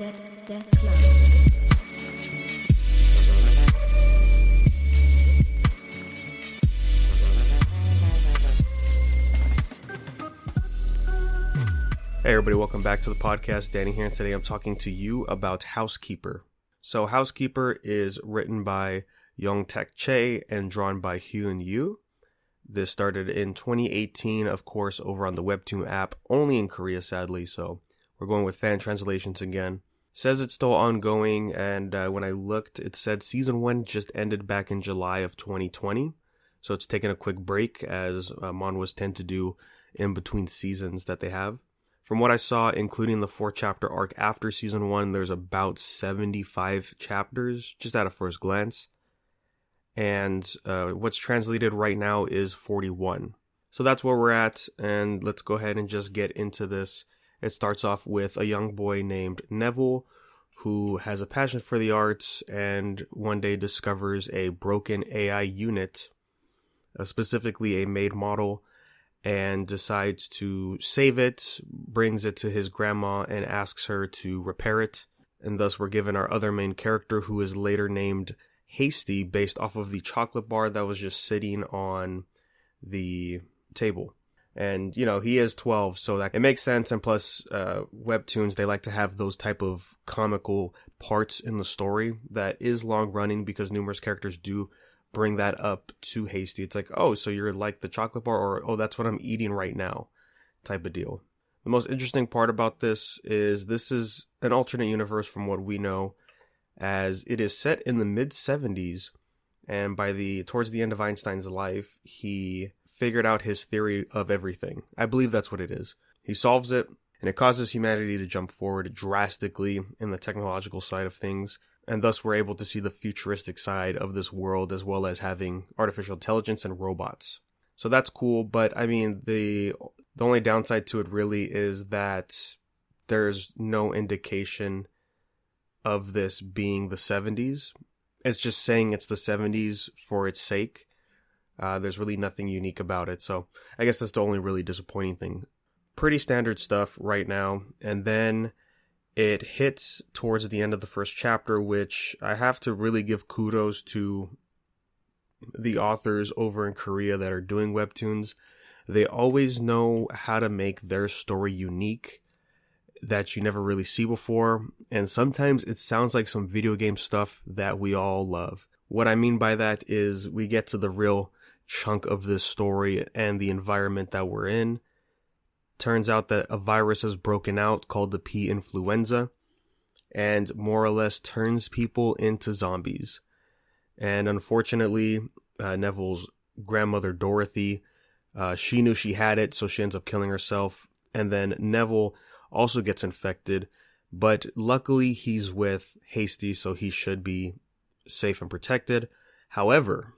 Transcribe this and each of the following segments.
Death Club. Hey everybody, welcome back to the podcast. Danny here, and today I'm talking to you about Housekeeper. So Housekeeper is written by Young Tak Chae and drawn by Hyun Yu. This started in 2018, of course, over on the Webtoon app, only in Korea sadly, so we're going with fan translations again. Says it's still ongoing, and when I looked, it said season 1 just ended back in July of 2020, so it's taken a quick break as manhwas tend to do in between seasons that they have. From what I saw, including the 4-chapter arc after season 1, there's about 75 chapters, just at a first glance. And what's translated right now is 41. So that's where we're at, and let's go ahead and just get into this. It starts off with a young boy named Neville, who has a passion for the arts, and one day discovers a broken AI unit, specifically a maid model, and decides to save it, brings it to his grandma and asks her to repair it. And thus we're given our other main character, who is later named Hasty, based off of the chocolate bar that was just sitting on the table. And, you know, he is 12, so that it makes sense. And plus, Webtoons, they like to have those type of comical parts in the story that is long running, because numerous characters do bring that up to Hasty. It's like, oh, so you're like the chocolate bar, or oh, that's what I'm eating right now, type of deal. The most interesting part about this is an alternate universe from what we know, as it is set in the mid-70s, and towards the end of Einstein's life, he figured out his theory of everything. I believe that's what it is. He solves it, and it causes humanity to jump forward drastically in the technological side of things. And thus we're able to see the futuristic side of this world, as well as having artificial intelligence and robots. So that's cool, but I mean, the only downside to it really is that there's no indication of this being the 70s. It's just saying it's the 70s for its sake. There's really nothing unique about it, so I guess that's the only really disappointing thing. Pretty standard stuff right now, and then it hits towards the end of the first chapter, which I have to really give kudos to the authors over in Korea that are doing webtoons. They always know how to make their story unique that you never really see before, and sometimes it sounds like some video game stuff that we all love. What I mean by that is we get to the real chunk of this story and the environment that we're in. Turns out that a virus has broken out called the P influenza, and more or less turns people into zombies. And unfortunately, Neville's grandmother Dorothy, she knew she had it, so she ends up killing herself. And then Neville also gets infected, but luckily he's with Hasty, so he should be safe and protected. However,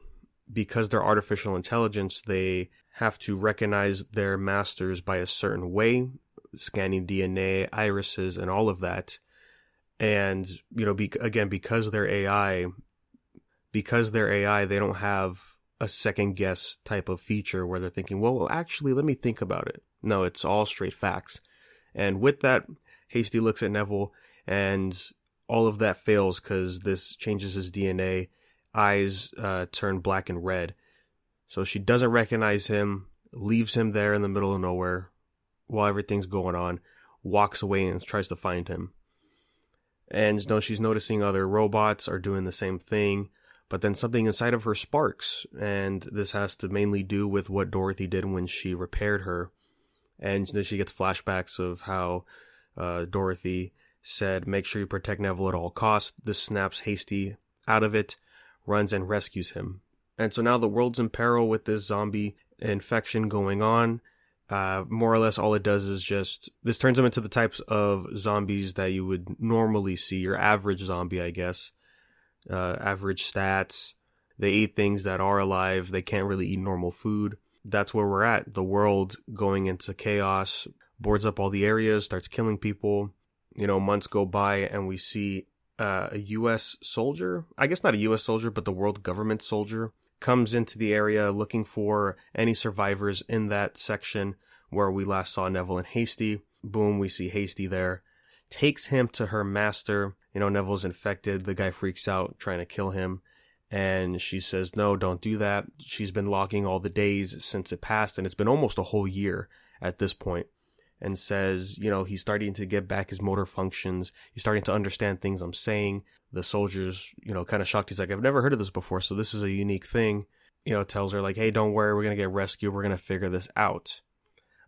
because they're artificial intelligence, they have to recognize their masters by a certain way, scanning DNA, irises, and all of that. And, you know, because they're AI, they don't have a second guess type of feature where they're thinking, well, actually, let me think about it. No, it's all straight facts. And with that, Hasty looks at Neville, and all of that fails because this changes his DNA. Eyes turn black and red. So she doesn't recognize him, leaves him there in the middle of nowhere while everything's going on, walks away and tries to find him. And you know, she's noticing other robots are doing the same thing, but then something inside of her sparks, and this has to mainly do with what Dorothy did when she repaired her. And then she gets flashbacks of how Dorothy said, make sure you protect Neville at all costs. This snaps Hasty out of it, runs and rescues him. And so now the world's in peril with this zombie infection going on. More or less all it does is this turns them into the types of zombies that you would normally see. Your average zombie, I guess. Average stats. They eat things that are alive. They can't really eat normal food. That's where we're at. The world going into chaos, boards up all the areas, starts killing people. You know, months go by and we see a U.S. soldier, I guess not a U.S. soldier, but the world government soldier, comes into the area looking for any survivors in that section where we last saw Neville and Hasty. Boom, we see Hasty there, takes him to her master. Neville's infected. The guy freaks out, trying to kill him. And she says, no, don't do that. She's been logging all the days since it passed, and it's been almost a whole year at this point. And says, he's starting to get back his motor functions. He's starting to understand things I'm saying. The soldier's, kind of shocked. He's like, I've never heard of this before, so this is a unique thing. Tells her like, hey, don't worry, we're going to get rescued. We're going to figure this out.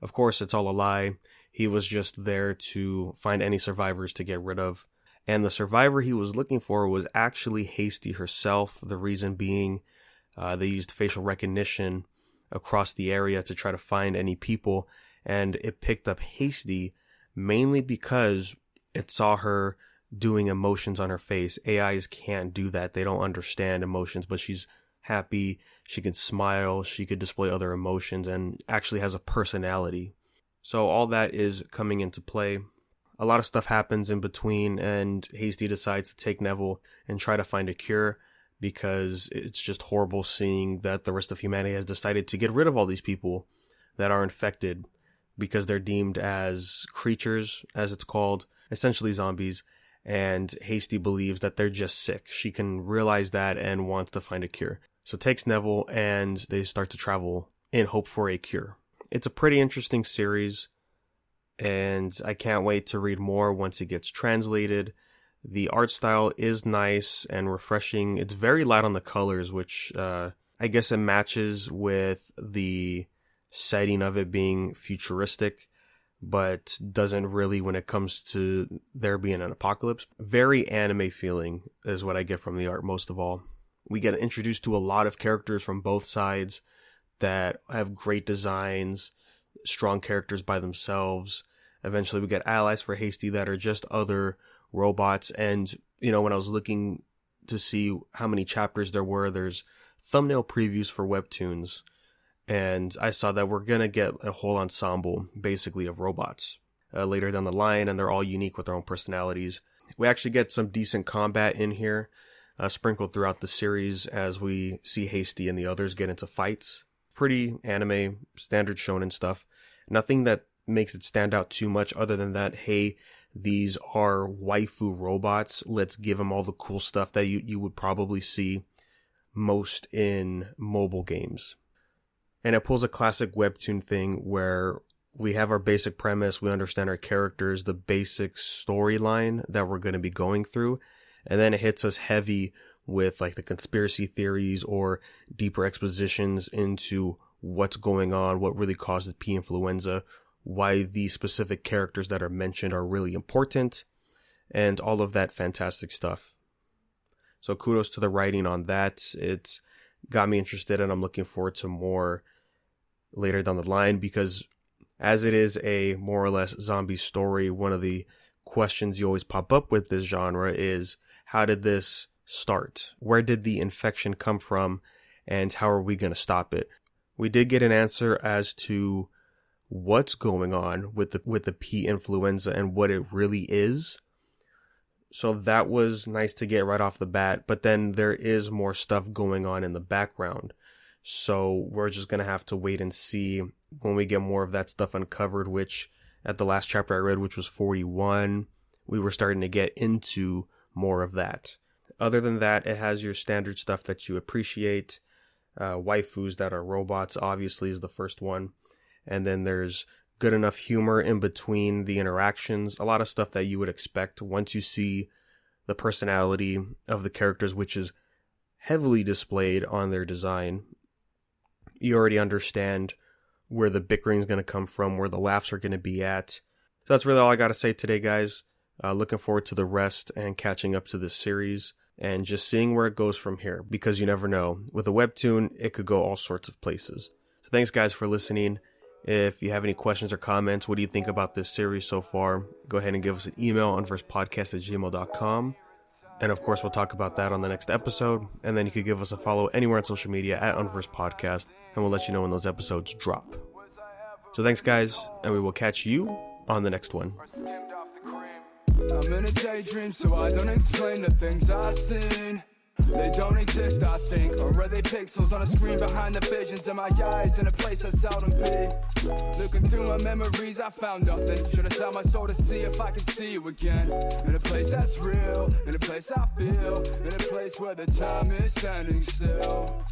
Of course, it's all a lie. He was just there to find any survivors to get rid of. And the survivor he was looking for was actually Hasty herself. The reason being, they used facial recognition across the area to try to find any people. And it picked up Hasty mainly because it saw her doing emotions on her face. AIs can't do that. They don't understand emotions, but she's happy. She can smile. She could display other emotions and actually has a personality. So all that is coming into play. A lot of stuff happens in between, and Hasty decides to take Neville and try to find a cure, because it's just horrible seeing that the rest of humanity has decided to get rid of all these people that are infected, because they're deemed as creatures, as it's called, essentially zombies, and Hasty believes that they're just sick. She can realize that and wants to find a cure. So takes Neville, and they start to travel in hope for a cure. It's a pretty interesting series, and I can't wait to read more once it gets translated. The art style is nice and refreshing. It's very light on the colors, which I guess it matches with the setting of it being futuristic, but doesn't really when it comes to there being an apocalypse. Very anime feeling is what I get from the art most of all. We get introduced to a lot of characters from both sides that have great designs, strong characters by themselves. Eventually we get allies for Hasty that are just other robots. And, when I was looking to see how many chapters there were, there's thumbnail previews for Webtoons. And I saw that we're going to get a whole ensemble, basically, of robots later down the line, and they're all unique with their own personalities. We actually get some decent combat in here, sprinkled throughout the series as we see Hasty and the others get into fights. Pretty anime, standard shonen stuff. Nothing that makes it stand out too much other than that, hey, these are waifu robots. Let's give them all the cool stuff that you would probably see most in mobile games. And it pulls a classic Webtoon thing where we have our basic premise, we understand our characters, the basic storyline that we're going to be going through, and then it hits us heavy with like the conspiracy theories or deeper expositions into what's going on, what really caused the P influenza, why these specific characters that are mentioned are really important, and all of that fantastic stuff. So kudos to the writing on that. It's got me interested, and I'm looking forward to more later down the line, because as it is a more or less zombie story, one of the questions you always pop up with this genre is, how did this start? Where did the infection come from? And how are we going to stop it? We did get an answer as to what's going on with the P influenza and what it really is. So that was nice to get right off the bat. But then there is more stuff going on in the background. So we're just going to have to wait and see when we get more of that stuff uncovered, which at the last chapter I read, which was 41, we were starting to get into more of that. Other than that, it has your standard stuff that you appreciate. Waifus that are robots, obviously, is the first one. And then there's good enough humor in between the interactions. A lot of stuff that you would expect once you see the personality of the characters, which is heavily displayed on their design. You already understand where the bickering is going to come from, where the laughs are going to be at. So that's really all I got to say today, guys. Looking forward to the rest and catching up to this series and just seeing where it goes from here, because you never know. With a webtoon, it could go all sorts of places. So thanks, guys, for listening. If you have any questions or comments, what do you think about this series so far? Go ahead and give us an email, unversepodcast@gmail.com. And of course, we'll talk about that on the next episode. And then you could give us a follow anywhere on social media at Unverse Podcast, and we'll let you know when those episodes drop. So thanks, guys, and we will catch you on the next one. I'm in a daydream, so I don't explain the things I've seen. They don't exist, I think, or are they pixels on a screen behind the visions in my eyes in a place I seldom be? Looking through my memories, I found nothing. Should I sell my soul to see if I can see you again? In a place that's real, in a place I feel, in a place where the time is standing still.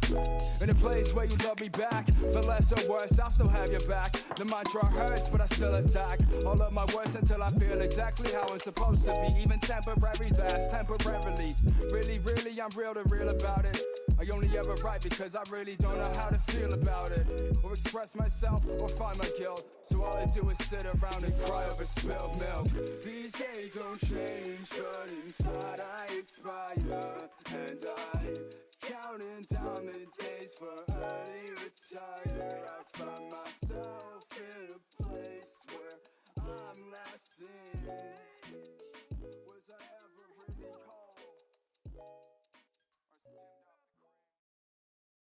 In a place where you love me back, for less or worse, I'll still have your back. The mantra hurts, but I still attack all of my words until I feel exactly how I'm supposed to be. Even temporary, that's temporarily. Really, I'm real to real about it. I only ever write because I really don't know how to feel about it, or express myself, or find my guilt. So all I do is sit around and cry over spilled milk. These days don't change, but inside I expire, and I counting down the days for early retire. I find myself in a place where I'm last seen.